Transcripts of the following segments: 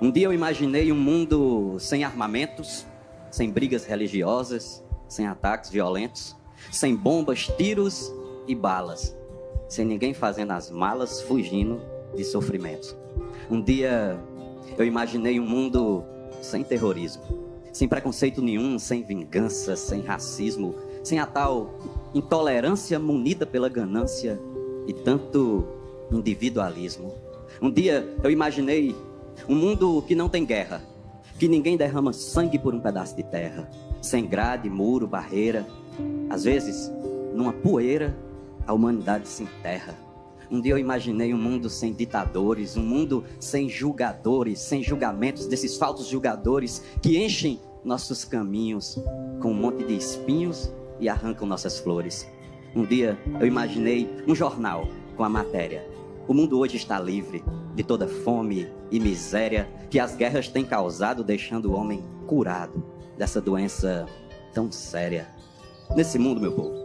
Um dia eu imaginei um mundo sem armamentos, sem brigas religiosas, sem ataques violentos, sem bombas, tiros e balas, sem ninguém fazendo as malas, fugindo de sofrimentos. Um dia eu imaginei um mundo sem terrorismo, sem preconceito nenhum, sem vingança, sem racismo, sem a tal intolerância munida pela ganância e tanto individualismo. Um dia eu imaginei um mundo que não tem guerra, que ninguém derrama sangue por um pedaço de terra, sem grade, muro, barreira. Às vezes, numa poeira, a humanidade se enterra. Um dia eu imaginei um mundo sem ditadores, um mundo sem julgadores, sem julgamentos, desses falsos julgadores que enchem nossos caminhos com um monte de espinhos e arrancam nossas flores. Um dia eu imaginei um jornal com a matéria: o mundo hoje está livre de toda fome e miséria que as guerras têm causado, deixando o homem curado dessa doença tão séria. Nesse mundo, meu povo,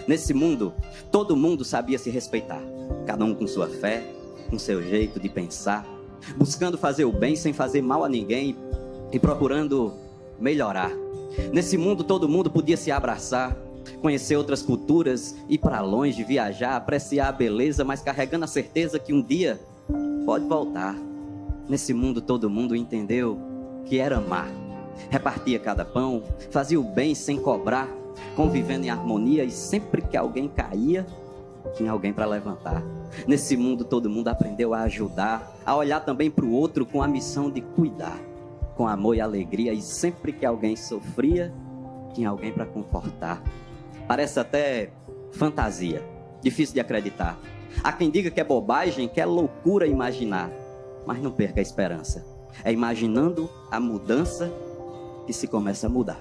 nesse mundo, todo mundo sabia se respeitar, cada um com sua fé, com seu jeito de pensar, buscando fazer o bem sem fazer mal a ninguém e procurando melhorar. Nesse mundo, todo mundo podia se abraçar, conhecer outras culturas, ir para longe, viajar, apreciar a beleza, mas carregando a certeza que um dia pode voltar. Nesse mundo, todo mundo entendeu que era amar, repartia cada pão, fazia o bem sem cobrar, convivendo em harmonia, e sempre que alguém caía, tinha alguém para levantar. Nesse mundo, todo mundo aprendeu a ajudar, a olhar também para o outro com a missão de cuidar, com amor e alegria, e sempre que alguém sofria, tinha alguém para confortar. Parece até fantasia, difícil de acreditar. Há quem diga que é bobagem, que é loucura imaginar, mas não perca a esperança. É imaginando a mudança que se começa a mudar.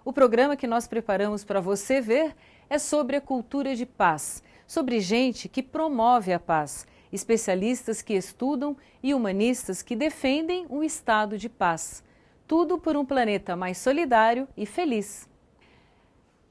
O programa que nós preparamos para você ver é sobre a cultura de paz, sobre gente que promove a paz, especialistas que estudam e humanistas que defendem um estado de paz. Tudo por um planeta mais solidário e feliz.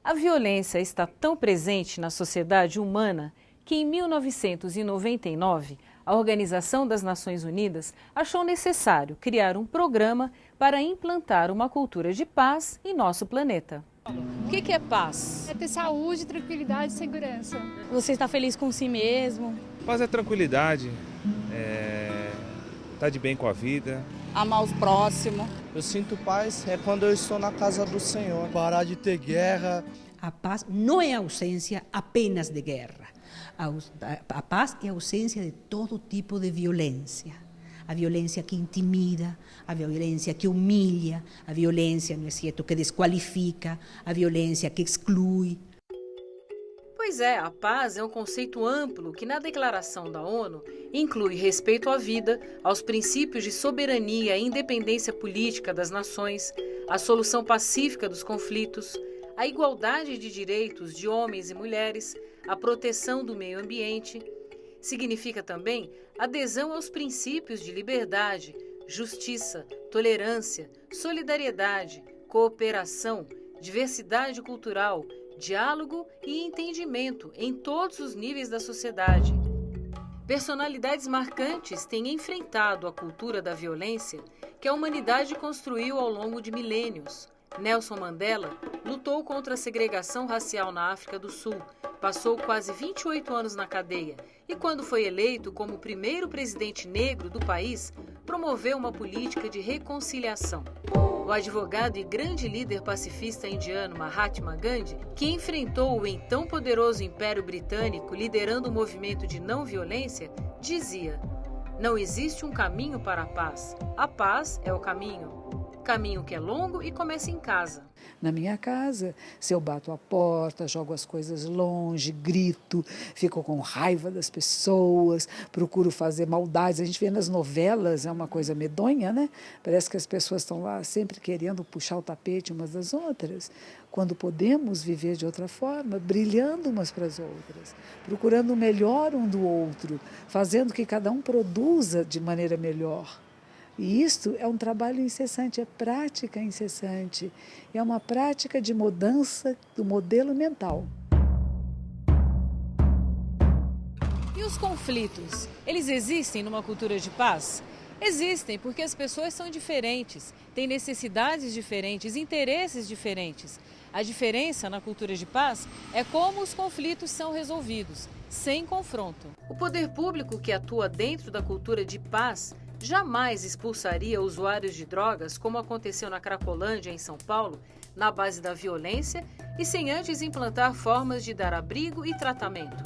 A violência está tão presente na sociedade humana que em 1999, a Organização das Nações Unidas achou necessário criar um programa para implantar uma cultura de paz em nosso planeta. O que é paz? É ter saúde, tranquilidade e segurança. Você está feliz com si mesmo? Paz é tranquilidade, tá de bem com a vida. Amar os próximos. Eu sinto paz quando eu estou na casa do Senhor. Parar de ter guerra. A paz não é ausência apenas de guerra. A paz é a ausência de todo tipo de violência. A violência que intimida, a violência que humilha, a violência, não é certo, que desqualifica, a violência que exclui. Pois é, a paz é um conceito amplo que na Declaração da ONU inclui respeito à vida, aos princípios de soberania e independência política das nações, a solução pacífica dos conflitos, a igualdade de direitos de homens e mulheres, a proteção do meio ambiente. Significa também adesão aos princípios de liberdade, justiça, tolerância, solidariedade, cooperação, diversidade cultural, diálogo e entendimento em todos os níveis da sociedade. Personalidades marcantes têm enfrentado a cultura da violência que a humanidade construiu ao longo de milênios. Nelson Mandela lutou contra a segregação racial na África do Sul, passou quase 28 anos na cadeia e, quando foi eleito como o primeiro presidente negro do país, promoveu uma política de reconciliação. O advogado e grande líder pacifista indiano Mahatma Gandhi, que enfrentou o então poderoso Império Britânico liderando o movimento de não violência, dizia: "Não existe um caminho para a paz é o caminho. caminho que é longo e começa em casa. Na minha casa, se eu bato a porta, jogo as coisas longe, grito, fico com raiva das pessoas, procuro fazer maldades. A gente vê nas novelas, é uma coisa medonha, né? Parece que as pessoas estão lá sempre querendo puxar o tapete umas das outras, quando podemos viver de outra forma, brilhando umas para as outras, procurando o melhor um do outro, fazendo que cada um produza de maneira melhor. E isto é um trabalho incessante, é prática incessante, é uma prática de mudança do modelo mental. E os conflitos, eles existem numa cultura de paz? Existem, porque as pessoas são diferentes, têm necessidades diferentes, interesses diferentes. A diferença na cultura de paz é como os conflitos são resolvidos, sem confronto. O poder público que atua dentro da cultura de paz jamais expulsaria usuários de drogas, como aconteceu na Cracolândia, em São Paulo, na base da violência e sem antes implantar formas de dar abrigo e tratamento.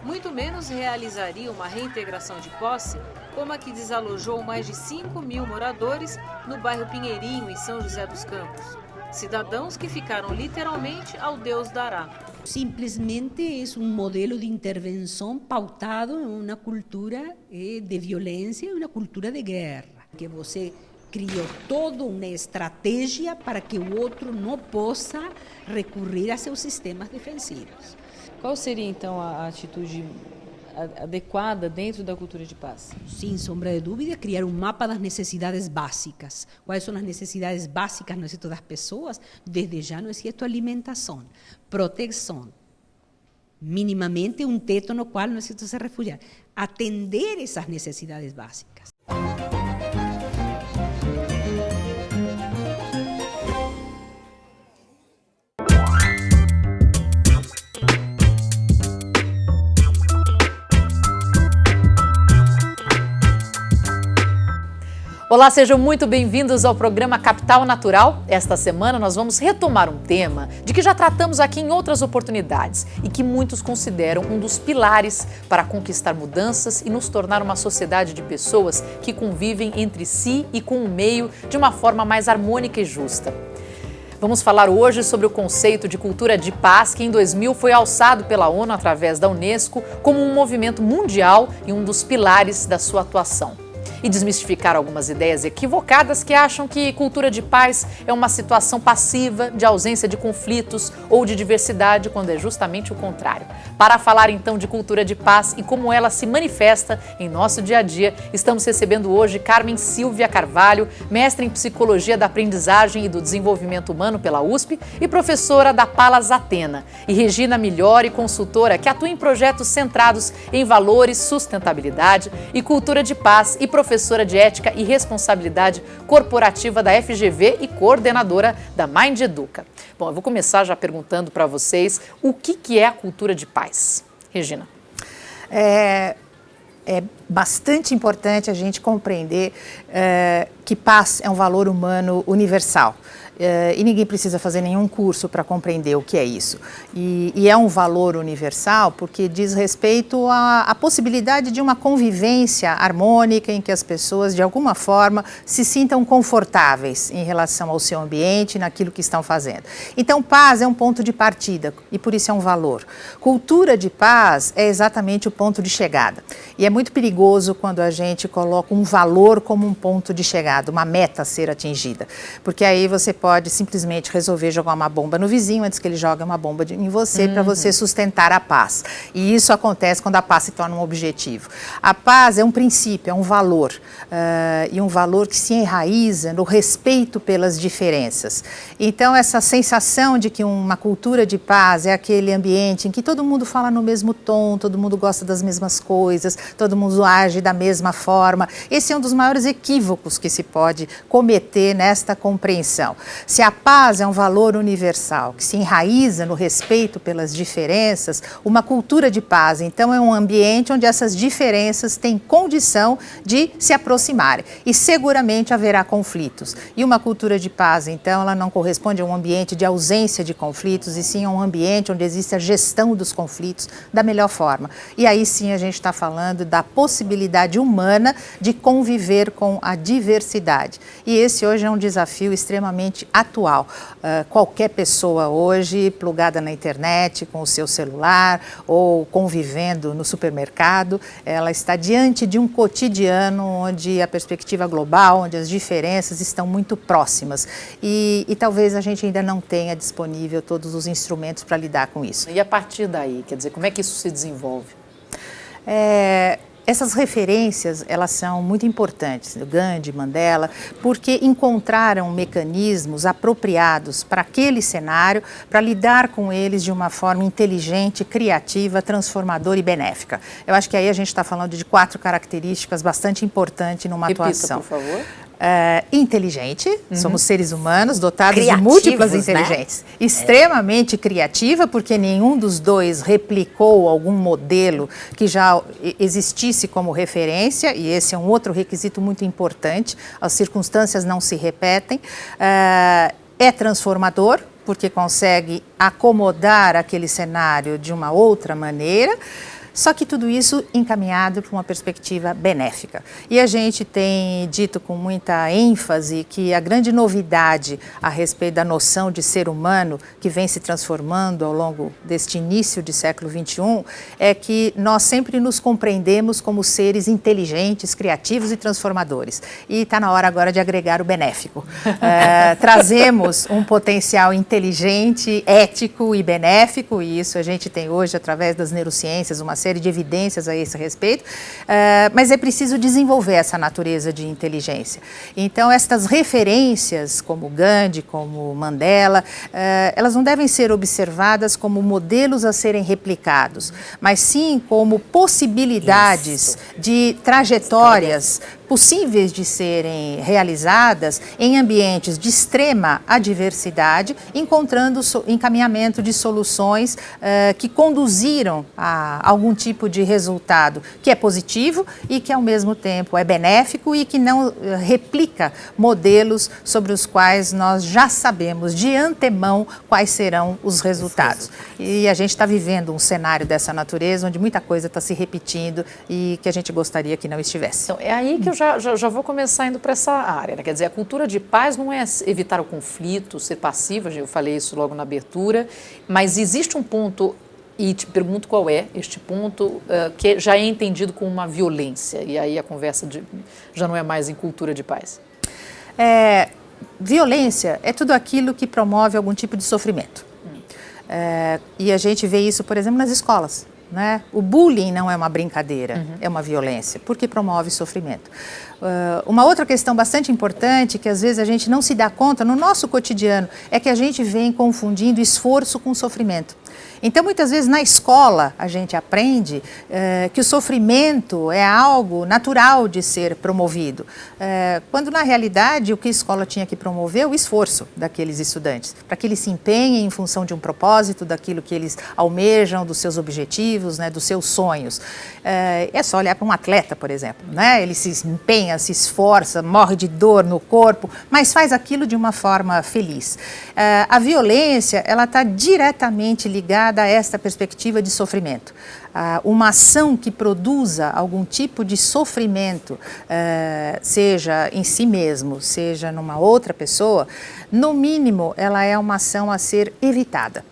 Muito menos realizaria uma reintegração de posse, como a que desalojou mais de 5.000 moradores no bairro Pinheirinho, em São José dos Campos. Cidadãos que ficaram literalmente ao Deus dará. Simplesmente é um modelo de intervenção pautado em uma cultura de violência e uma cultura de guerra. Que você criou toda uma estratégia para que o outro não possa recorrer a seus sistemas defensivos. Qual seria, então, a atitude adequada dentro da cultura de paz? Sem sombra de dúvida, criar um mapa das necessidades básicas. Quais são as necessidades básicas, não é certo, das pessoas? Desde já, não é certo, alimentação, proteção, minimamente um teto no qual, não é certo, se refugiar. Atender essas necessidades básicas. Olá, sejam muito bem-vindos ao programa Capital Natural. Esta semana nós vamos retomar um tema de que já tratamos aqui em outras oportunidades e que muitos consideram um dos pilares para conquistar mudanças e nos tornar uma sociedade de pessoas que convivem entre si e com o meio de uma forma mais harmônica e justa. Vamos falar hoje sobre o conceito de cultura de paz que em 2000 foi alçado pela ONU através da Unesco como um movimento mundial e um dos pilares da sua atuação. E desmistificar algumas ideias equivocadas que acham que cultura de paz é uma situação passiva, de ausência de conflitos ou de diversidade, quando é justamente o contrário. Para falar então de cultura de paz e como ela se manifesta em nosso dia a dia, estamos recebendo hoje Carmen Silvia Carvalho, mestre em Psicologia da Aprendizagem e do Desenvolvimento Humano pela USP e professora da Palas Atena, e Regina Migliori, consultora que atua em projetos centrados em valores, sustentabilidade e cultura de paz e professora de Ética e Responsabilidade Corporativa da FGV e coordenadora da Mind Educa. Bom, eu vou começar já perguntando para vocês o que é a cultura de paz. Regina. É bastante importante a gente compreender que paz é um valor humano universal. E ninguém precisa fazer nenhum curso para compreender o que é isso. E é um valor universal porque diz respeito à possibilidade de uma convivência harmônica em que as pessoas, de alguma forma, se sintam confortáveis em relação ao seu ambiente e naquilo que estão fazendo. Então, paz é um ponto de partida e por isso é um valor. Cultura de paz é exatamente o ponto de chegada. E é muito perigoso quando a gente coloca um valor como um ponto de chegada, uma meta a ser atingida. Porque aí você pode simplesmente resolver jogar uma bomba no vizinho antes que ele jogue uma bomba em você para você sustentar a paz. E isso acontece quando a paz se torna um objetivo. A paz é um princípio, é um valor. E um valor que se enraiza no respeito pelas diferenças. Então, essa sensação de que uma cultura de paz é aquele ambiente em que todo mundo fala no mesmo tom, todo mundo gosta das mesmas coisas, todo mundo age da mesma forma. Esse é um dos maiores equívocos que se pode cometer nesta compreensão. Se a paz é um valor universal, que se enraiza no respeito pelas diferenças, uma cultura de paz, então, é um ambiente onde essas diferenças têm condição de se aproximarem. E seguramente haverá conflitos. E uma cultura de paz, então, ela não corresponde a um ambiente de ausência de conflitos, e sim a um ambiente onde existe a gestão dos conflitos da melhor forma. E aí sim a gente está falando da possibilidade humana de conviver com a diversidade. E esse hoje é um desafio extremamente atual. Qualquer pessoa hoje plugada na internet, com o seu celular ou convivendo no supermercado, ela está diante de um cotidiano onde a perspectiva global, onde as diferenças estão muito próximas. E talvez a gente ainda não tenha disponível todos os instrumentos para lidar com isso. E a partir daí, quer dizer, como é que isso se desenvolve? Essas referências, elas são muito importantes, Gandhi, Mandela, porque encontraram mecanismos apropriados para aquele cenário, para lidar com eles de uma forma inteligente, criativa, transformadora e benéfica. Eu acho que aí a gente está falando de 4 características bastante importantes numa atuação. Por favor. Inteligente, somos seres humanos dotados Criativos, de múltiplas né? inteligências. Extremamente criativa, porque nenhum dos dois replicou algum modelo que já existisse como referência, e esse é um outro requisito muito importante, as circunstâncias não se repetem. É transformador, porque consegue acomodar aquele cenário de uma outra maneira. Só que tudo isso encaminhado para uma perspectiva benéfica. E a gente tem dito com muita ênfase que a grande novidade a respeito da noção de ser humano que vem se transformando ao longo deste início de século XXI é que nós sempre nos compreendemos como seres inteligentes, criativos e transformadores. E está na hora agora de agregar o benéfico. Trazemos um potencial inteligente, ético e benéfico, e isso a gente tem hoje através das neurociências, uma série de evidências a esse respeito, mas é preciso desenvolver essa natureza de inteligência. Então, estas referências, como Gandhi, como Mandela, elas não devem ser observadas como modelos a serem replicados, mas sim como possibilidades de trajetórias possíveis de serem realizadas em ambientes de extrema adversidade, encontrando encaminhamento de soluções que conduziram a algum tipo de resultado que é positivo e que ao mesmo tempo é benéfico e que não replica modelos sobre os quais nós já sabemos de antemão quais serão os resultados. E a gente está vivendo um cenário dessa natureza onde muita coisa está se repetindo e que a gente gostaria que não estivesse. Então, é aí que eu já vou começar indo para essa área, né? Quer dizer, a cultura de paz não é evitar o conflito, ser passivo, eu falei isso logo na abertura, mas existe um ponto, e te pergunto qual é este ponto, que já é entendido como uma violência, e aí a conversa já não é mais em cultura de paz. Violência é tudo aquilo que promove algum tipo de sofrimento. E a gente vê isso, por exemplo, nas escolas. Né? O bullying não é uma brincadeira, é uma violência, porque promove sofrimento. Uma outra questão bastante importante, que às vezes a gente não se dá conta no nosso cotidiano, é que a gente vem confundindo esforço com sofrimento. Então, muitas vezes na escola a gente aprende que o sofrimento é algo natural de ser promovido, quando na realidade o que a escola tinha que promover é o esforço daqueles estudantes, para que eles se empenhem em função de um propósito, daquilo que eles almejam, dos seus objetivos, né, dos seus sonhos. É só olhar para um atleta, por exemplo, né? Ele se empenha, se esforça, morre de dor no corpo, mas faz aquilo de uma forma feliz. A violência, ela está diretamente ligada a esta perspectiva de sofrimento. Uma ação que produza algum tipo de sofrimento, seja em si mesmo, seja numa outra pessoa, no mínimo ela é uma ação a ser evitada.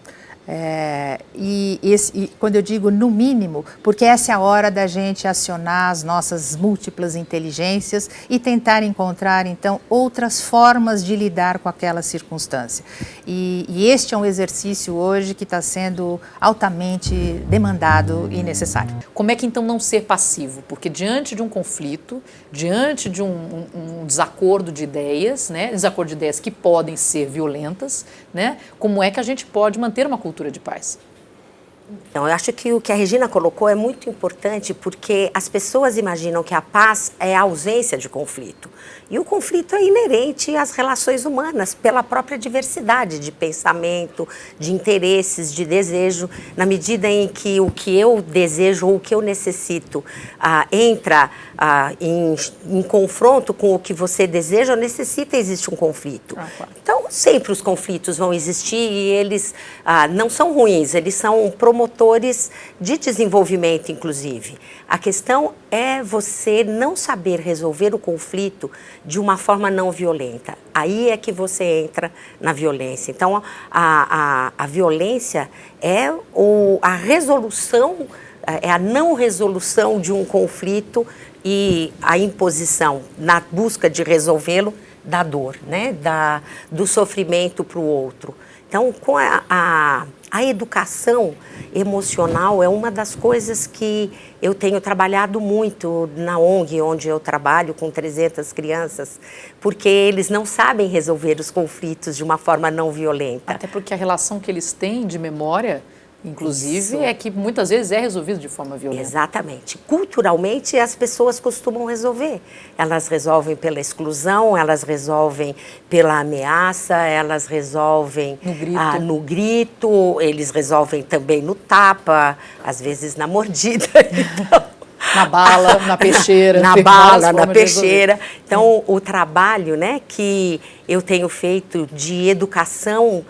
E quando eu digo no mínimo, porque essa é a hora da gente acionar as nossas múltiplas inteligências e tentar encontrar, então, outras formas de lidar com aquela circunstância. E este é um exercício hoje que está sendo altamente demandado e necessário. Como é que, então, não ser passivo? Porque diante de um conflito, diante de um desacordo de ideias, né, desacordo de ideias que podem ser violentas, né, como é que a gente pode manter uma cultura de paz? Então, eu acho que o que a Regina colocou é muito importante, porque as pessoas imaginam que a paz é a ausência de conflito. E o conflito é inerente às relações humanas, pela própria diversidade de pensamento, de interesses, de desejo. Na medida em que o que eu desejo ou o que eu necessito entra em confronto com o que você deseja, necessita, existe um conflito. Claro. Então, sempre os conflitos vão existir e eles não são ruins, eles são promotores de desenvolvimento, inclusive. A questão é você não saber resolver o conflito de uma forma não violenta. Aí é que você entra na violência. Então, a violência é a resolução, é a não resolução de um conflito e a imposição na busca de resolvê-lo da dor, né? Do sofrimento para o outro. Então, com a educação emocional é uma das coisas que eu tenho trabalhado muito na ONG, onde eu trabalho com 300 crianças, porque eles não sabem resolver os conflitos de uma forma não violenta. Até porque a relação que eles têm de memória, inclusive, Isso. é que muitas vezes é resolvido de forma violenta. Exatamente. Culturalmente, as pessoas costumam resolver. Elas resolvem pela exclusão, elas resolvem pela ameaça, elas resolvem no grito, eles resolvem também no tapa, às vezes na mordida. Então, na bala, na peixeira. Na bala, na peixeira. Então, o trabalho, né, que eu tenho feito de educação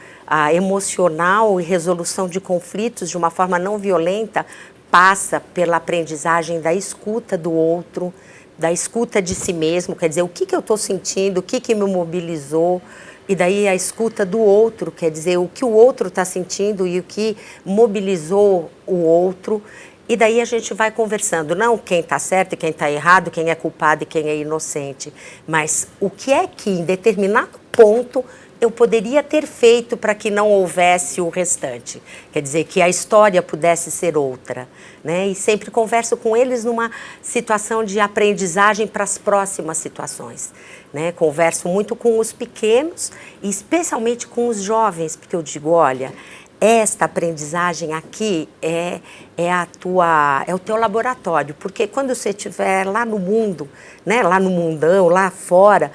emocional e resolução de conflitos de uma forma não violenta passa pela aprendizagem da escuta do outro, da escuta de si mesmo, quer dizer, o que eu estou sentindo, o que me mobilizou, e daí a escuta do outro, quer dizer, o que o outro está sentindo e o que mobilizou o outro, e daí a gente vai conversando, não quem está certo e quem está errado, quem é culpado e quem é inocente, mas o que é que em determinado ponto eu poderia ter feito para que não houvesse o restante. Quer dizer, que a história pudesse ser outra, né? E sempre converso com eles numa situação de aprendizagem para as próximas situações, né? Converso muito com os pequenos e especialmente com os jovens, porque eu digo, olha, esta aprendizagem aqui é o teu laboratório, porque quando você estiver lá no mundo, né, lá no mundão, lá fora,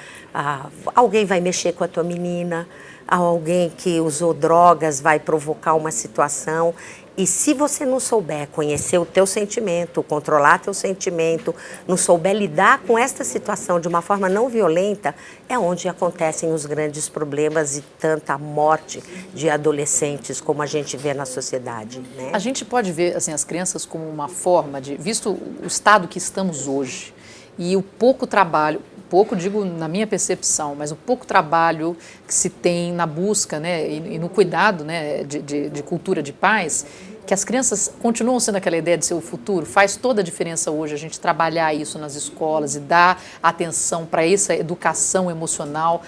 alguém vai mexer com a tua menina, alguém que usou drogas vai provocar uma situação. E se você não souber conhecer o teu sentimento, controlar teu sentimento, não souber lidar com esta situação de uma forma não violenta, é onde acontecem os grandes problemas e tanta morte de adolescentes como a gente vê na sociedade, né? A gente pode ver assim, as crianças como uma forma de, visto o estado que estamos hoje e o pouco trabalho, pouco digo na minha percepção, mas o pouco trabalho que se tem na busca, né, e no cuidado, né, de cultura de paz, que as crianças continuam sendo aquela ideia de ser o futuro, faz toda a diferença hoje a gente trabalhar isso nas escolas e dar atenção para essa educação emocional.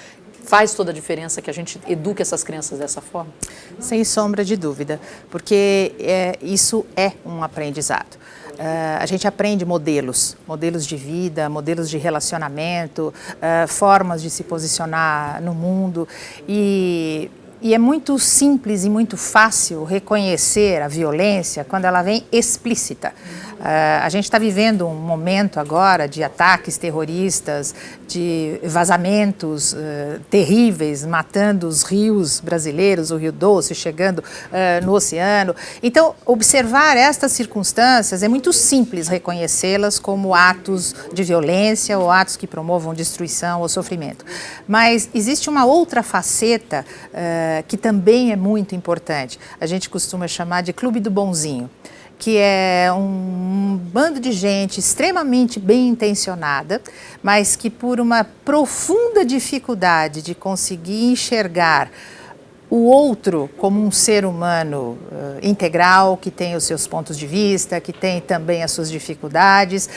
Faz toda a diferença que a gente eduque essas crianças dessa forma? Sem sombra de dúvida, porque isso é um aprendizado. A gente aprende modelos de vida, modelos de relacionamento, formas de se posicionar no mundo e é muito simples e muito fácil reconhecer a violência quando ela vem explícita. A gente está vivendo um momento agora de ataques terroristas, de vazamentos terríveis, matando os rios brasileiros, o Rio Doce, chegando no oceano. Então, observar estas circunstâncias é muito simples reconhecê-las como atos de violência ou atos que promovam destruição ou sofrimento. Mas existe uma outra faceta que também é muito importante. A gente costuma chamar de Clube do Bonzinho, que é um bando de gente extremamente bem intencionada, mas que por uma profunda dificuldade de conseguir enxergar o outro como um ser humano integral, que tem os seus pontos de vista, que tem também as suas dificuldades,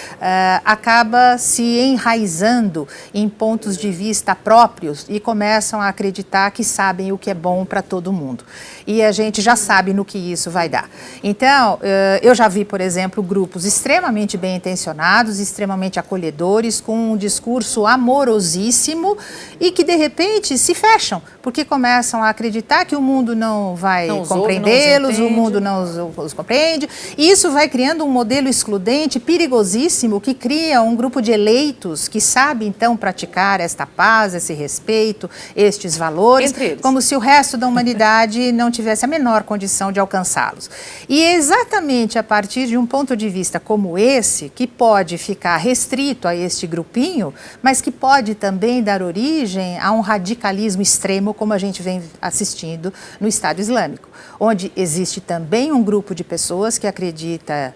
acaba se enraizando em pontos de vista próprios e começam a acreditar que sabem o que é bom para todo mundo. E a gente já sabe no que isso vai dar. Então, eu já vi, por exemplo, grupos extremamente bem intencionados, extremamente acolhedores, com um discurso amorosíssimo e que, de repente, se fecham, porque começam a acreditar acreditar que o mundo não vai Não os compreendê-los, ouve, não os o mundo não os compreende. E isso vai criando um modelo excludente, perigosíssimo, que cria um grupo de eleitos que sabe, então, praticar esta paz, esse respeito, estes valores, como se o resto da humanidade não tivesse a menor condição de alcançá-los. E é exatamente a partir de um ponto de vista como esse, que pode ficar restrito a este grupinho, mas que pode também dar origem a um radicalismo extremo, como a gente vem assistindo no Estado Islâmico, onde existe também um grupo de pessoas que acredita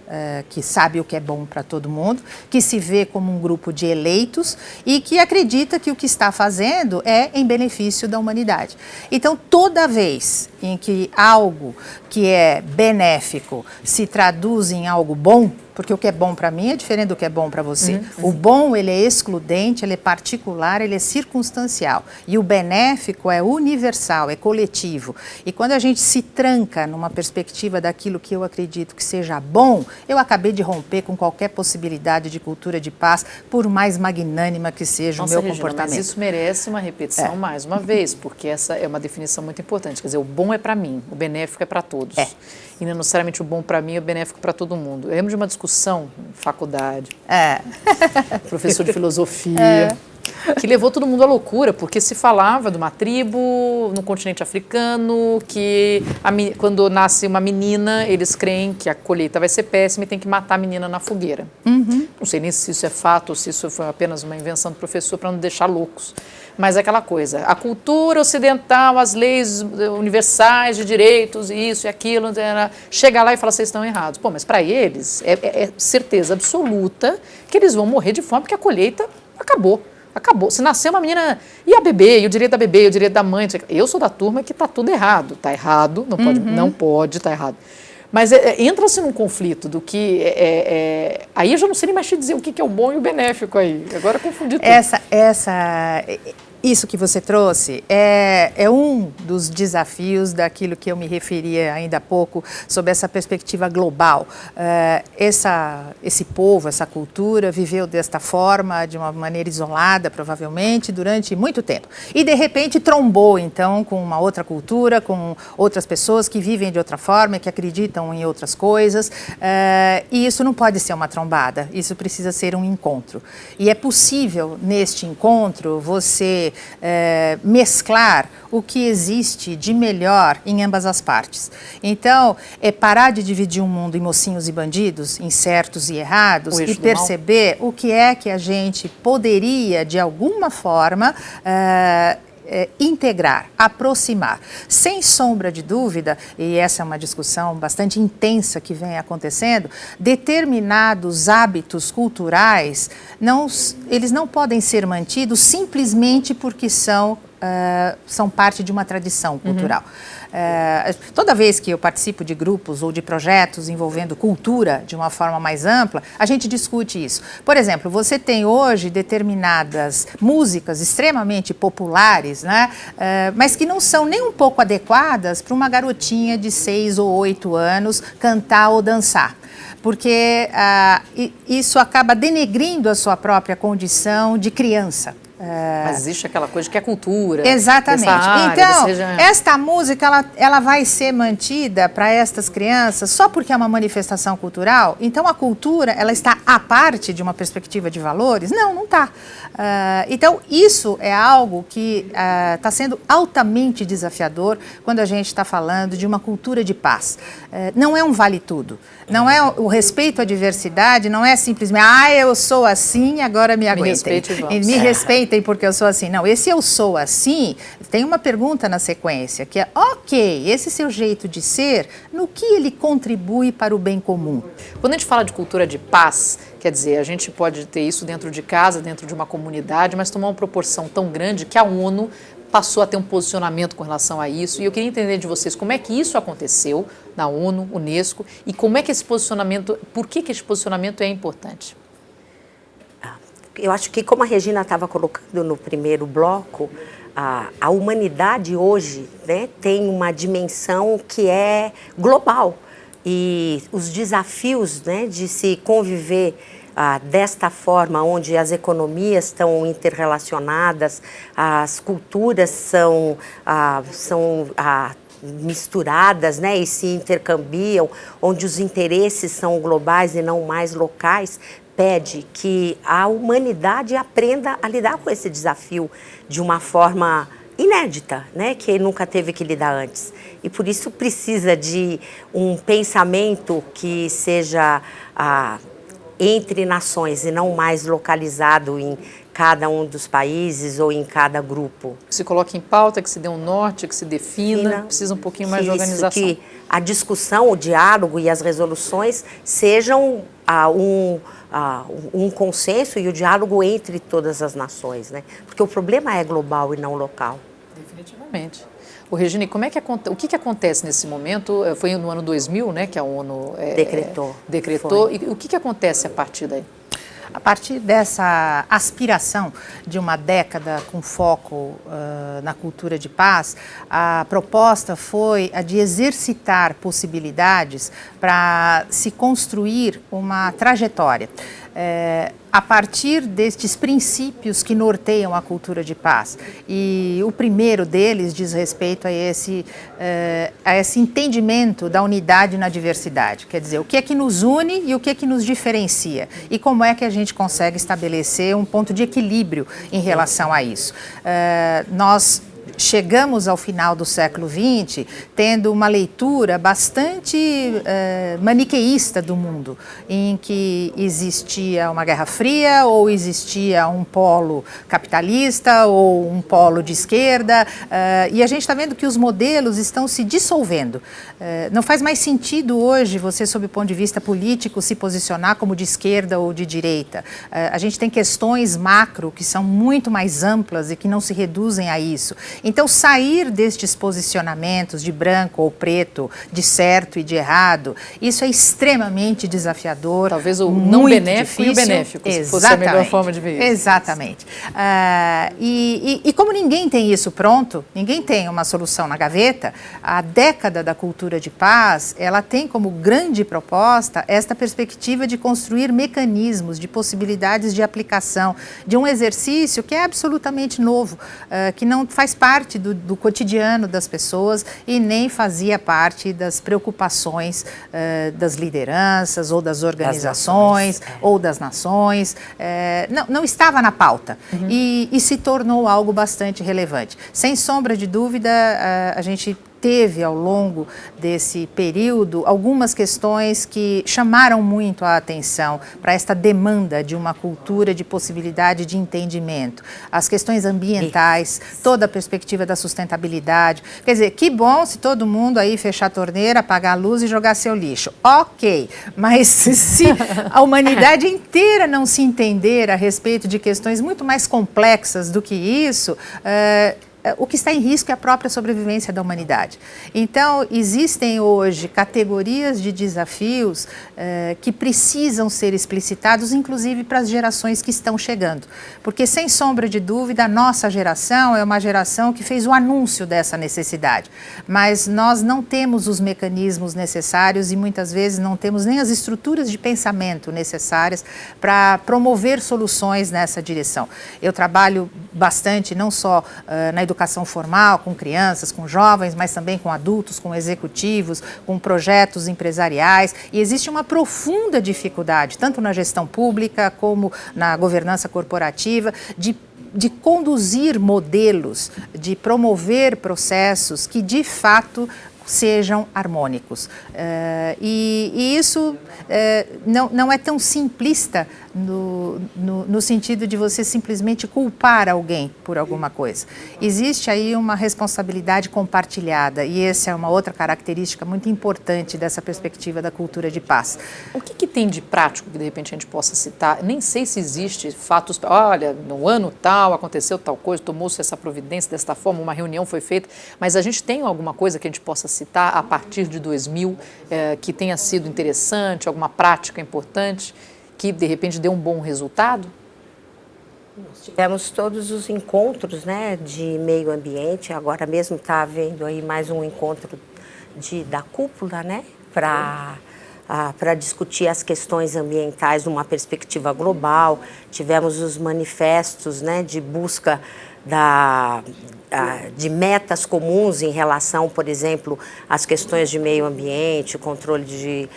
que sabe o que é bom para todo mundo, que se vê como um grupo de eleitos e que acredita que o que está fazendo é em benefício da humanidade. Então, toda vez em que algo que é benéfico se traduz em algo bom, porque o que é bom para mim é diferente do que é bom para você. O bom, ele é excludente, ele é particular, ele é circunstancial. E o benéfico é universal, é coletivo. E quando a gente se tranca numa perspectiva daquilo que eu acredito que seja bom, eu acabei de romper com qualquer possibilidade de cultura de paz, por mais magnânima que seja o meu comportamento. Mas isso merece uma repetição mais uma vez, porque essa é uma definição muito importante. Quer dizer, o bom é para mim, o benéfico é para todos. E não necessariamente o bom para mim é benéfico para todo mundo. Eu lembro de uma discussão em faculdade, professor de filosofia, que levou todo mundo à loucura, porque se falava de uma tribo no continente africano, que quando nasce uma menina, eles creem que a colheita vai ser péssima e tem que matar a menina na fogueira. Não sei nem se isso é fato ou se isso foi apenas uma invenção do professor para não deixar loucos. Mas é aquela coisa, a cultura ocidental, as leis universais de direitos, isso e aquilo, chega lá e fala, vocês estão errados. Pô, mas para eles é certeza absoluta que eles vão morrer de fome porque a colheita acabou. Se nascer uma menina, e a bebê, e o direito da bebê, e o direito da mãe, eu sou da turma que está tudo errado. Está errado, não pode estar errado. Mas entra-se num conflito do que... aí eu já não sei nem mais te dizer o que é o bom e o benéfico aí. Agora eu confundi tudo. Isso que você trouxe é um dos desafios daquilo que eu me referia ainda há pouco sobre essa perspectiva global. Esse povo, essa cultura viveu desta forma, de uma maneira isolada, provavelmente, durante muito tempo. E, de repente, trombou, então, com uma outra cultura, com outras pessoas que vivem de outra forma, que acreditam em outras coisas. E isso não pode ser uma trombada, isso precisa ser um encontro. E é possível, neste encontro, você mesclar o que existe de melhor em ambas as partes. Então, é parar de dividir o mundo em mocinhos e bandidos, em certos e errados, e perceber o que é que a gente poderia, de alguma forma, integrar, aproximar. Sem sombra de dúvida, e essa é uma discussão bastante intensa que vem acontecendo, determinados hábitos culturais, eles não podem ser mantidos simplesmente porque são parte de uma tradição cultural. Toda vez que eu participo de grupos ou de projetos envolvendo cultura de uma forma mais ampla, a gente discute isso. Por exemplo, você tem hoje determinadas músicas extremamente populares, né, mas que não são nem um pouco adequadas para uma garotinha de 6 ou 8 anos cantar ou dançar. Porque isso acaba denegrindo a sua própria condição de criança. Mas existe aquela coisa que é cultura. Exatamente. Área, então, esta música, ela vai ser mantida para estas crianças só porque é uma manifestação cultural? Então, a cultura, ela está à parte de uma perspectiva de valores? Não está. Então, isso é algo que está sendo altamente desafiador quando a gente está falando de uma cultura de paz. Não é um vale-tudo. Não é o respeito à diversidade, não é simplesmente, eu sou assim, agora me aguentem. Me respeitem e vamos. Me respeitem porque eu sou assim. Não, esse eu sou assim, tem uma pergunta na sequência, que é, ok, esse seu jeito de ser, no que ele contribui para o bem comum? Quando a gente fala de cultura de paz, quer dizer, a gente pode ter isso dentro de casa, dentro de uma comunidade, mas tomar uma proporção tão grande que a ONU passou a ter um posicionamento com relação a isso. E eu queria entender de vocês como é que isso aconteceu na ONU, Unesco, e como é que esse posicionamento, por que esse posicionamento é importante? Eu acho que, como a Regina estava colocando no primeiro bloco, a humanidade hoje, né, tem uma dimensão que é global. E os desafios, né, de se conviver desta forma, onde as economias estão interrelacionadas, as culturas são misturadas, né, e se intercambiam, onde os interesses são globais e não mais locais, pede que a humanidade aprenda a lidar com esse desafio de uma forma inédita, né, que nunca teve que lidar antes. E por isso precisa de um pensamento que seja entre nações e não mais localizado em cada um dos países ou em cada grupo. Que se coloque em pauta, que se dê um norte, que se defina, precisa um pouquinho mais de organização. Que a discussão, o diálogo e as resoluções sejam um consenso e o diálogo entre todas as nações, né? Porque o problema é global e não local. Definitivamente. Regina, o que acontece nesse momento? Foi no ano 2000, né, que a ONU decretou. E o que acontece a partir daí? A partir dessa aspiração de uma década com foco na cultura de paz, a proposta foi a de exercitar possibilidades para se construir uma trajetória. A partir destes princípios que norteiam a cultura de paz. E o primeiro deles diz respeito a esse entendimento da unidade na diversidade. Quer dizer, o que é que nos une e o que é que nos diferencia. E como é que a gente consegue estabelecer um ponto de equilíbrio em relação a isso. Nós chegamos ao final do século XX tendo uma leitura bastante maniqueísta do mundo, em que existia uma Guerra Fria, ou existia um polo capitalista, ou um polo de esquerda, e a gente está vendo que os modelos estão se dissolvendo. Não faz mais sentido hoje você, sob o ponto de vista político, se posicionar como de esquerda ou de direita. A gente tem questões macro que são muito mais amplas e que não se reduzem a isso. Então, sair destes posicionamentos de branco ou preto, de certo e de errado, isso é extremamente desafiador. Talvez o não benéfico difícil. E o benéfico, se fosse a melhor forma de ver isso. Exatamente. E como ninguém tem isso pronto, ninguém tem uma solução na gaveta, a década da cultura de paz, ela tem como grande proposta esta perspectiva de construir mecanismos, de possibilidades de aplicação, de um exercício que é absolutamente novo, que não faz parte do cotidiano das pessoas e nem fazia parte das preocupações das lideranças ou das organizações ou das nações. Não estava na pauta e se tornou algo bastante relevante. Sem sombra de dúvida, a gente teve ao longo desse período algumas questões que chamaram muito a atenção para esta demanda de uma cultura de possibilidade de entendimento. As questões ambientais, toda a perspectiva da sustentabilidade. Quer dizer, que bom se todo mundo aí fechar a torneira, apagar a luz e jogar seu lixo. Ok, mas se a humanidade inteira não se entender a respeito de questões muito mais complexas do que isso, o que está em risco é a própria sobrevivência da humanidade. Então, existem hoje categorias de desafios que precisam ser explicitados, inclusive para as gerações que estão chegando. Porque, sem sombra de dúvida, a nossa geração é uma geração que fez o anúncio dessa necessidade. Mas nós não temos os mecanismos necessários e, muitas vezes, não temos nem as estruturas de pensamento necessárias para promover soluções nessa direção. Eu trabalho bastante, não só na educação formal, com crianças, com jovens, mas também com adultos, com executivos, com projetos empresariais, e existe uma profunda dificuldade, tanto na gestão pública como na governança corporativa, de conduzir modelos, de promover processos que, de fato, sejam harmônicos. E isso não é tão simplista no sentido de você simplesmente culpar alguém por alguma coisa. Existe aí uma responsabilidade compartilhada e essa é uma outra característica muito importante dessa perspectiva da cultura de paz. O que tem de prático que de repente a gente possa citar? Nem sei se existe fatos, olha, no ano tal aconteceu tal coisa, tomou-se essa providência desta forma, uma reunião foi feita, mas a gente tem alguma coisa que a gente possa citar a partir de 2000 que tenha sido interessante, alguma prática importante que de repente deu um bom resultado? Nós tivemos todos os encontros, né, de meio ambiente, agora mesmo está havendo aí mais um encontro da cúpula, né, para para discutir as questões ambientais numa perspectiva global. Tivemos os manifestos, né, de busca de metas comuns em relação, por exemplo, às questões de meio ambiente, controle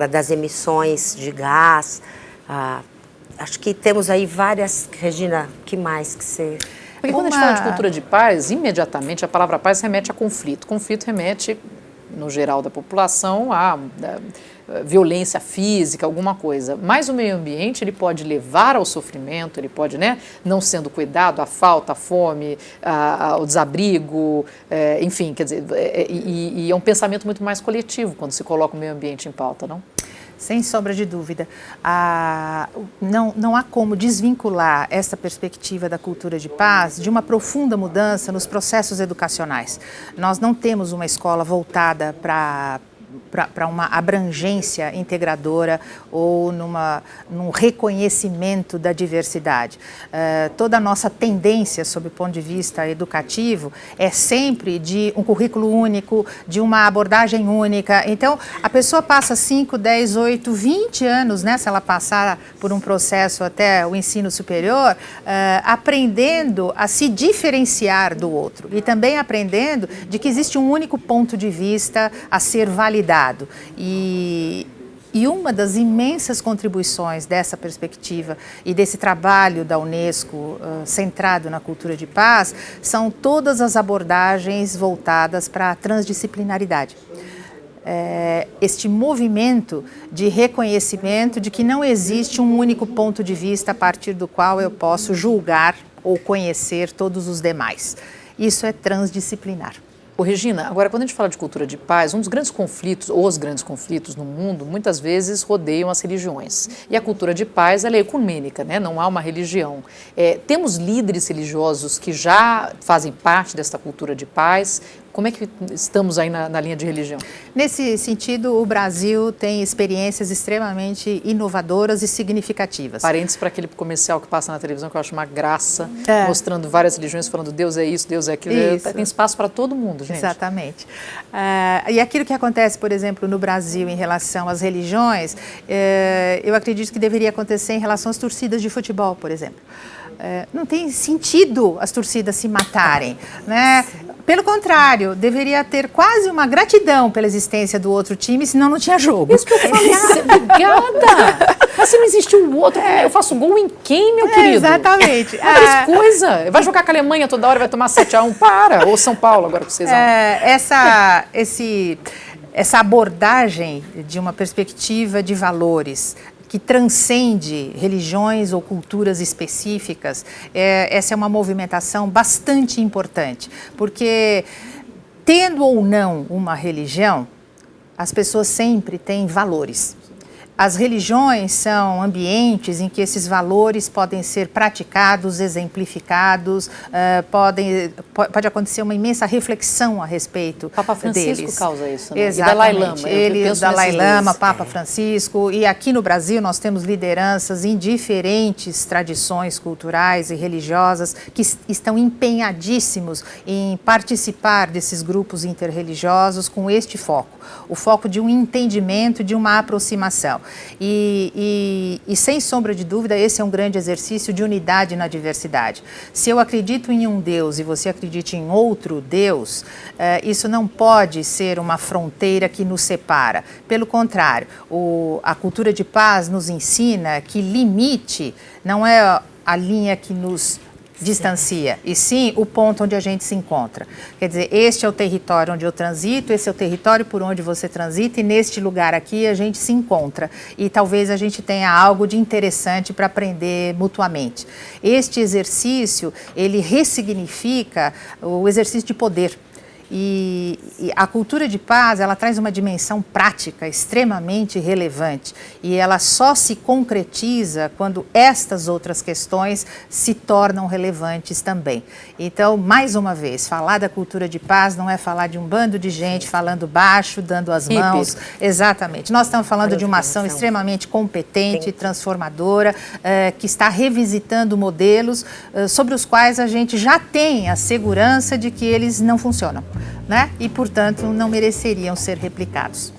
das emissões de gás. Acho que temos aí várias... Regina, que mais que você... Porque quando a gente fala de cultura de paz, imediatamente a palavra paz remete a conflito. Conflito remete, no geral da população, a violência física, alguma coisa. Mas o meio ambiente, ele pode levar ao sofrimento, ele pode, né, não sendo cuidado, a falta, a fome, o desabrigo, enfim, quer dizer, e é um pensamento muito mais coletivo quando se coloca o meio ambiente em pauta, não? Sem sombra de dúvida. Não há como desvincular essa perspectiva da cultura de paz de uma profunda mudança nos processos educacionais. Nós não temos uma escola voltada para uma abrangência integradora ou num reconhecimento da diversidade. Toda a nossa tendência, sob o ponto de vista educativo, é sempre de um currículo único, de uma abordagem única. Então, a pessoa passa 5, 10, 8, 20 anos, né, se ela passar por um processo até o ensino superior, aprendendo a se diferenciar do outro e também aprendendo de que existe um único ponto de vista a ser validado. E uma das imensas contribuições dessa perspectiva e desse trabalho da Unesco centrado na cultura de paz são todas as abordagens voltadas para a transdisciplinaridade. Este movimento de reconhecimento de que não existe um único ponto de vista a partir do qual eu posso julgar ou conhecer todos os demais. Isso é transdisciplinar. Regina, agora quando a gente fala de cultura de paz, um dos grandes conflitos, ou os grandes conflitos no mundo, muitas vezes rodeiam as religiões. E a cultura de paz, ela é ecumênica, né? Não há uma religião. Temos líderes religiosos que já fazem parte dessa cultura de paz. Como é que estamos aí na linha de religião? Nesse sentido, o Brasil tem experiências extremamente inovadoras e significativas. Parênteses para aquele comercial que passa na televisão, que eu acho uma graça, mostrando várias religiões, falando Deus é isso, Deus é aquilo. Tem espaço para todo mundo, gente. Exatamente. E aquilo que acontece, por exemplo, no Brasil em relação às religiões, eu acredito que deveria acontecer em relação às torcidas de futebol, por exemplo. Não tem sentido as torcidas se matarem, né? Pelo contrário, deveria ter quase uma gratidão pela existência do outro time, senão não tinha jogo. Isso que eu falei. Obrigada! Mas se não existe o outro, eu faço gol em quem, meu querido? Exatamente. Que coisa! Vai jogar com a Alemanha toda hora, vai tomar 7-1, para! Ou São Paulo, agora com 6-1. Essa abordagem de uma perspectiva de valores que transcende religiões ou culturas específicas, essa é uma movimentação bastante importante, porque tendo ou não uma religião, as pessoas sempre têm valores. As religiões são ambientes em que esses valores podem ser praticados, exemplificados, pode acontecer uma imensa reflexão a respeito deles. Papa Francisco causa isso, né? Exatamente. E Dalai Lama, Papa Francisco, e aqui no Brasil nós temos lideranças em diferentes tradições culturais e religiosas que estão empenhadíssimos em participar desses grupos interreligiosos com este foco, o foco de um entendimento, de uma aproximação. E sem sombra de dúvida, esse é um grande exercício de unidade na diversidade. Se eu acredito em um Deus e você acredita em outro Deus, isso não pode ser uma fronteira que nos separa. Pelo contrário, a cultura de paz nos ensina que limite não é a linha que nos distancia, e sim o ponto onde a gente se encontra. Quer dizer, este é o território onde eu transito, esse é o território por onde você transita, e neste lugar aqui a gente se encontra. E talvez a gente tenha algo de interessante para aprender mutuamente. Este exercício, ele ressignifica o exercício de poder. E a cultura de paz, ela traz uma dimensão prática extremamente relevante e ela só se concretiza quando estas outras questões se tornam relevantes também. Então, mais uma vez, falar da cultura de paz não é falar de um bando de gente falando baixo, dando as mãos. Exatamente. Nós estamos falando de uma ação extremamente competente, transformadora, que está revisitando modelos sobre os quais a gente já tem a segurança de que eles não funcionam. né? E, portanto, não mereceriam ser replicados.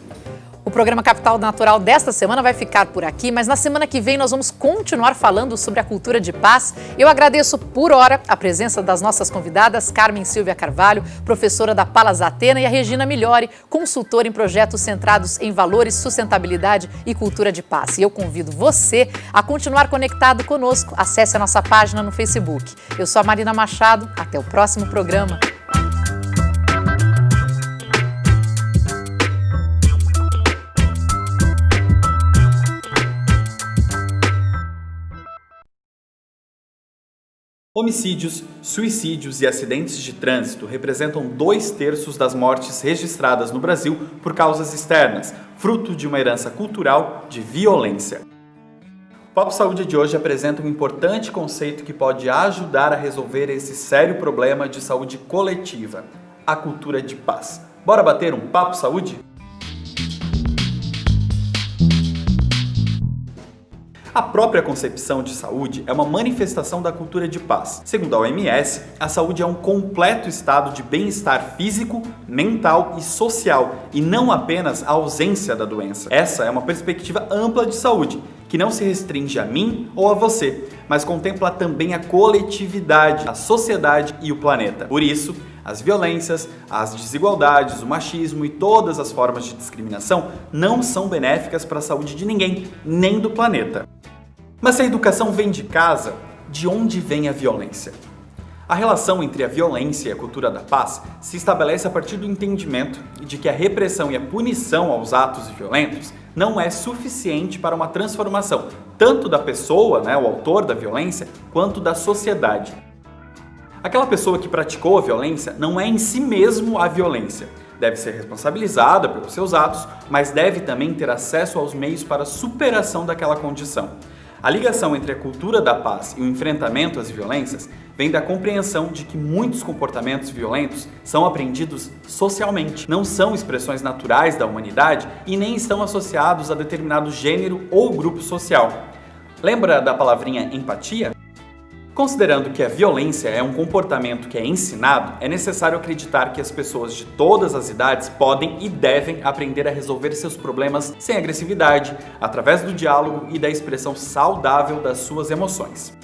O programa Capital Natural desta semana vai ficar por aqui, mas na semana que vem nós vamos continuar falando sobre a cultura de paz. Eu agradeço por hora a presença das nossas convidadas, Carmen Silvia Carvalho, professora da Palas Atena, e a Regina Migliori, consultora em projetos centrados em valores, sustentabilidade e cultura de paz. E eu convido você a continuar conectado conosco. Acesse a nossa página no Facebook. Eu sou a Marina Machado. Até o próximo programa. Homicídios, suicídios e acidentes de trânsito representam 2/3 das mortes registradas no Brasil por causas externas, fruto de uma herança cultural de violência. O Papo Saúde de hoje apresenta um importante conceito que pode ajudar a resolver esse sério problema de saúde coletiva, a cultura de paz. Bora bater um Papo Saúde? A própria concepção de saúde é uma manifestação da cultura de paz. Segundo a OMS, a saúde é um completo estado de bem-estar físico, mental e social, e não apenas a ausência da doença. Essa é uma perspectiva ampla de saúde, que não se restringe a mim ou a você, mas contempla também a coletividade, a sociedade e o planeta. Por isso, as violências, as desigualdades, o machismo e todas as formas de discriminação não são benéficas para a saúde de ninguém, nem do planeta. Mas se a educação vem de casa, de onde vem a violência? A relação entre a violência e a cultura da paz se estabelece a partir do entendimento de que a repressão e a punição aos atos violentos não é suficiente para uma transformação, tanto da pessoa, o autor da violência, quanto da sociedade. Aquela pessoa que praticou a violência não é em si mesmo a violência. Deve ser responsabilizada pelos seus atos, mas deve também ter acesso aos meios para a superação daquela condição. A ligação entre a cultura da paz e o enfrentamento às violências vem da compreensão de que muitos comportamentos violentos são aprendidos socialmente, não são expressões naturais da humanidade e nem estão associados a determinado gênero ou grupo social. Lembra da palavrinha empatia? Considerando que a violência é um comportamento que é ensinado, é necessário acreditar que as pessoas de todas as idades podem e devem aprender a resolver seus problemas sem agressividade, através do diálogo e da expressão saudável das suas emoções.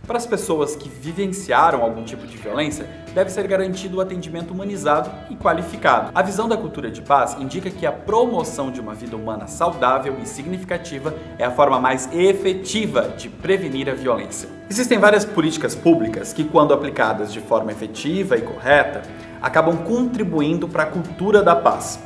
Para as pessoas que vivenciaram algum tipo de violência, deve ser garantido o atendimento humanizado e qualificado. A visão da cultura de paz indica que a promoção de uma vida humana saudável e significativa é a forma mais efetiva de prevenir a violência. Existem várias políticas públicas que, quando aplicadas de forma efetiva e correta, acabam contribuindo para a cultura da paz.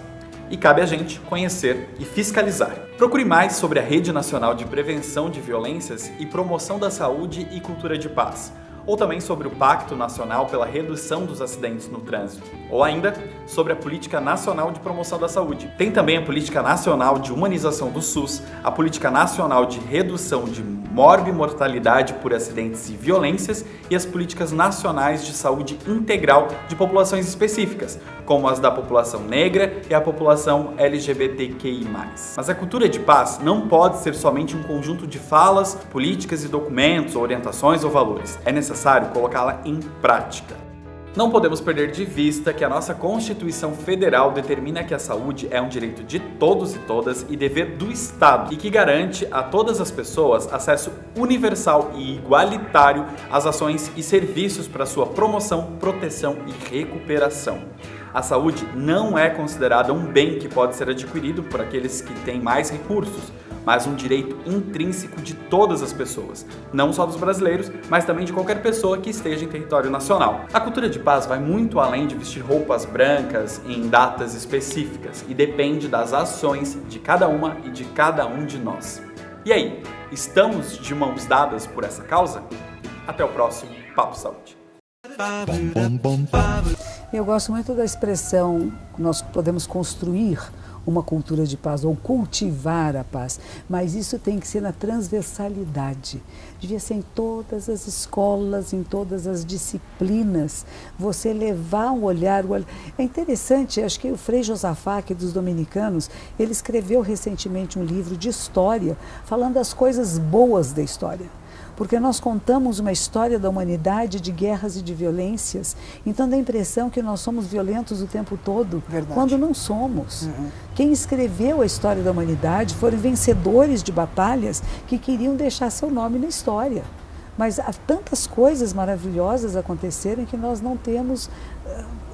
E cabe a gente conhecer e fiscalizar. Procure mais sobre a Rede Nacional de Prevenção de Violências e Promoção da Saúde e Cultura de Paz, ou também sobre o Pacto Nacional pela Redução dos Acidentes no Trânsito, ou ainda sobre a Política Nacional de Promoção da Saúde. Tem também a Política Nacional de Humanização do SUS, a Política Nacional de Redução de Morbimortalidade por Acidentes e Violências e as Políticas Nacionais de Saúde Integral de populações específicas, como as da população negra e a população LGBTQI+. Mas a cultura de paz não pode ser somente um conjunto de falas, políticas e documentos, orientações ou valores. É necessário colocá-la em prática. Não podemos perder de vista que a nossa Constituição Federal determina que a saúde é um direito de todos e todas e dever do Estado, e que garante a todas as pessoas acesso universal e igualitário às ações e serviços para sua promoção, proteção e recuperação. A saúde não é considerada um bem que pode ser adquirido por aqueles que têm mais recursos, mas um direito intrínseco de todas as pessoas, não só dos brasileiros, mas também de qualquer pessoa que esteja em território nacional. A cultura de paz vai muito além de vestir roupas brancas em datas específicas e depende das ações de cada uma e de cada um de nós. E aí, estamos de mãos dadas por essa causa? Até o próximo Papo Saúde. Eu gosto muito da expressão que nós podemos construir uma cultura de paz ou cultivar a paz, mas isso tem que ser na transversalidade. Devia ser em todas as escolas, em todas as disciplinas, você levar um olhar. É interessante, acho que o Frei Josafá, que é dos dominicanos, ele escreveu recentemente um livro de história, falando das coisas boas da história. porque nós contamos uma história da humanidade de guerras e de violências, então dá a impressão que nós somos violentos o tempo todo, quando não somos. Quem escreveu a história da humanidade foram vencedores de batalhas que queriam deixar seu nome na história. Mas há tantas coisas maravilhosas aconteceram que nós não temos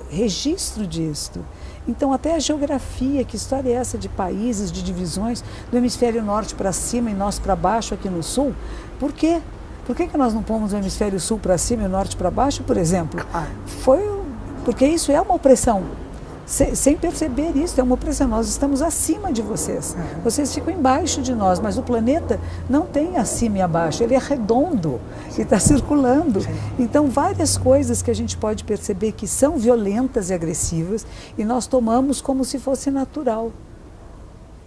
registro disto. Então, até a geografia, que história é essa de países, de divisões, do hemisfério norte para cima e nós para baixo aqui no sul? Por quê? Por que nós não pomos o hemisfério sul para cima e o norte para baixo, por exemplo? Porque isso é uma opressão. Sem perceber isso, é uma opressão. Nós estamos acima de vocês. Vocês ficam embaixo de nós, mas o planeta não tem acima e abaixo, ele é redondo e está circulando. Então, várias coisas que a gente pode perceber que são violentas e agressivas e nós tomamos como se fosse natural.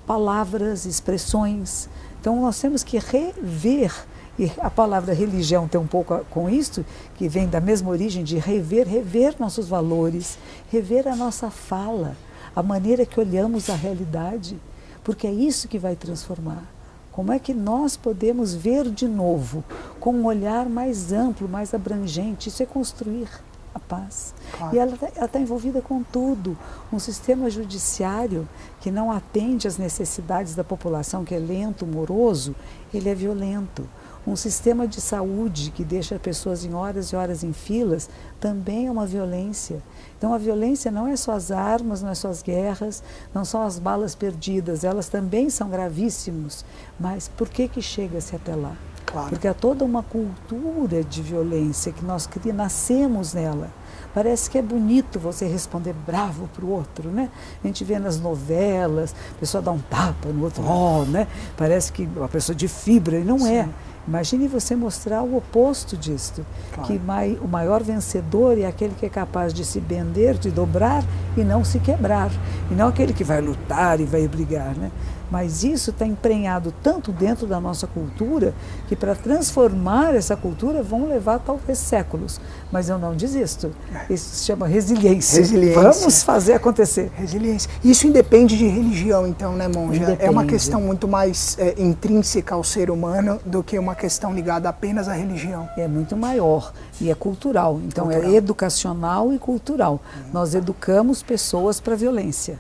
Palavras, expressões. Então, nós temos que rever. E a palavra religião tem um pouco com isso, que vem da mesma origem de rever nossos valores, rever a nossa fala, a maneira que olhamos a realidade, porque é isso que vai transformar. Como é que nós podemos ver de novo, com um olhar mais amplo, mais abrangente? Isso é construir a paz. Claro. E ela está envolvida com tudo. Um sistema judiciário que não atende às necessidades da população, que é lento, moroso, ele é violento. Um sistema de saúde que deixa pessoas em horas e horas em filas também é uma violência. Então a violência não é só as armas, não é só as guerras, não são as balas perdidas, elas também são gravíssimas. Mas por que chega-se até lá? Claro. Porque há toda uma cultura de violência que nós nascemos nela. Parece que é bonito você responder bravo para o outro, né? A gente vê nas novelas, a pessoa dá um tapa no outro, né? Parece que uma pessoa de fibra, e não é. Imagine você mostrar o oposto disto, que o maior vencedor é aquele que é capaz de se bender, de dobrar e não se quebrar, e não aquele que vai lutar e vai brigar, né? Mas isso está emprenhado tanto dentro da nossa cultura, que para transformar essa cultura vão levar talvez séculos. Mas eu não desisto. Isso se chama resiliência. Vamos fazer acontecer. Resiliência. Isso independe de religião, então, né, Monja? Independe. É uma questão muito mais intrínseca ao ser humano do que uma questão ligada apenas à religião. É muito maior e é cultural. Então é educacional e cultural. Nós educamos pessoas para a violência.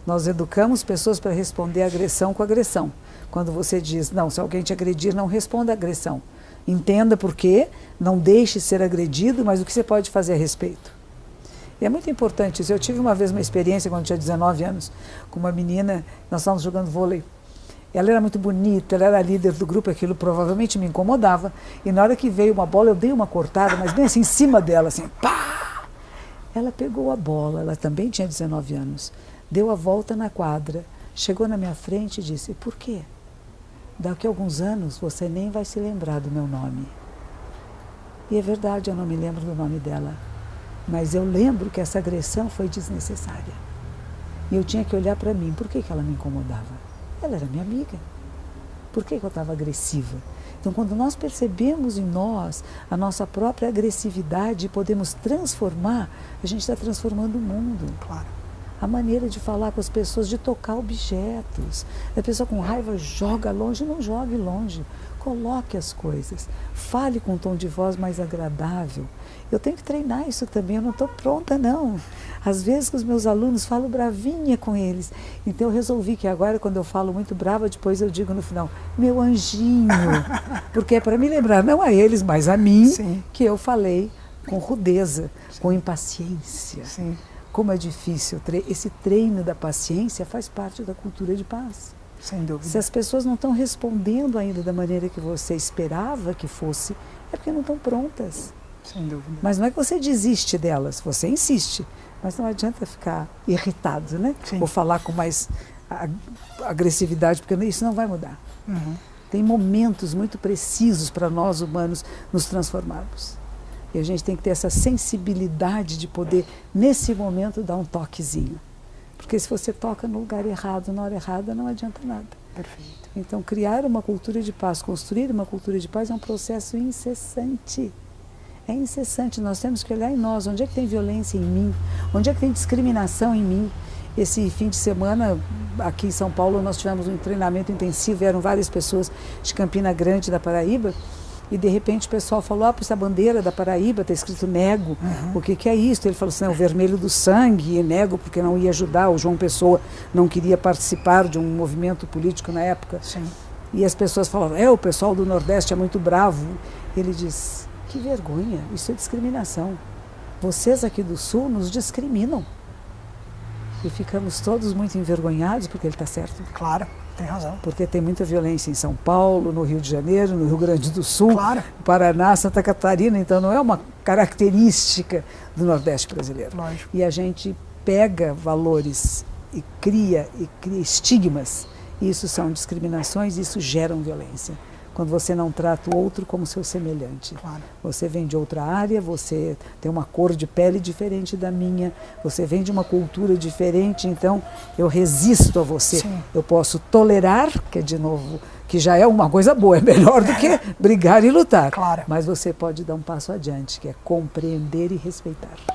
Nós educamos pessoas para responder a agressão com agressão. Quando você diz, não, se alguém te agredir, não responda a agressão. Entenda por quê, não deixe ser agredido, mas o que você pode fazer a respeito. E é muito importante isso. Eu tive uma vez uma experiência, quando eu tinha 19 anos, com uma menina, nós estávamos jogando vôlei. Ela era muito bonita, ela era líder do grupo, aquilo provavelmente me incomodava. E na hora que veio uma bola, eu dei uma cortada, mas bem assim, em cima dela, assim, pá! Ela pegou a bola, ela também tinha 19 anos. Deu a volta na quadra, chegou na minha frente e disse, por quê? Daqui a alguns anos você nem vai se lembrar do meu nome. E é verdade, eu não me lembro do nome dela. Mas eu lembro que essa agressão foi desnecessária. E eu tinha que olhar para mim, por que ela me incomodava? Ela era minha amiga. Por que eu estava agressiva? Então, quando nós percebemos em nós a nossa própria agressividade e podemos transformar, a gente está transformando o mundo. Claro. A maneira de falar com as pessoas, de tocar objetos. A pessoa com raiva joga longe, não jogue longe. Coloque as coisas. Fale com um tom de voz mais agradável. Eu tenho que treinar isso também, eu não estou pronta não. Às vezes com os meus alunos falo bravinha com eles. Então eu resolvi que agora quando eu falo muito brava, depois eu digo no final, meu anjinho. Porque é para me lembrar, não a eles, mas a mim, sim, que eu falei com rudeza, sim, com impaciência. Sim. Como é difícil, esse treino da paciência faz parte da cultura de paz. Sem dúvida. Se as pessoas não estão respondendo ainda da maneira que você esperava que fosse, é porque não estão prontas. Sem dúvida. Mas não é que você desiste delas, você insiste. Mas não adianta ficar irritado, né? Sim. Ou falar com mais agressividade, porque isso não vai mudar. Uhum. Tem momentos muito precisos para nós humanos nos transformarmos. E a gente tem que ter essa sensibilidade de poder, nesse momento, dar um toquezinho. Porque se você toca no lugar errado, na hora errada, não adianta nada. Perfeito. Então, criar uma cultura de paz, construir uma cultura de paz é um processo incessante. É incessante. Nós temos que olhar em nós. Onde é que tem violência em mim? Onde é que tem discriminação em mim? Esse fim de semana, aqui em São Paulo, nós tivemos um treinamento intensivo. Eram várias pessoas de Campina Grande, da Paraíba. E de repente o pessoal falou, essa bandeira da Paraíba está escrito nego, o que é isso? Ele falou assim, é o vermelho do sangue, e nego porque não ia ajudar, o João Pessoa não queria participar de um movimento político na época. Sim. E as pessoas falavam, o pessoal do Nordeste é muito bravo. Ele diz, que vergonha, isso é discriminação. Vocês aqui do Sul nos discriminam. E ficamos todos muito envergonhados, porque ele está certo. Claro. Tem razão. Porque tem muita violência em São Paulo, no Rio de Janeiro, no Rio Grande do Sul, claro. Paraná, Santa Catarina. Então não é uma característica do Nordeste brasileiro. Lógico. E a gente pega valores e cria estigmas. Isso são discriminações, isso gera violência. Quando você não trata o outro como seu semelhante. Claro. Você vem de outra área, você tem uma cor de pele diferente da minha, você vem de uma cultura diferente, então eu resisto a você. Sim. Eu posso tolerar, que de novo, que já é uma coisa boa, é melhor do que brigar e lutar. Claro. Mas você pode dar um passo adiante, que é compreender e respeitar.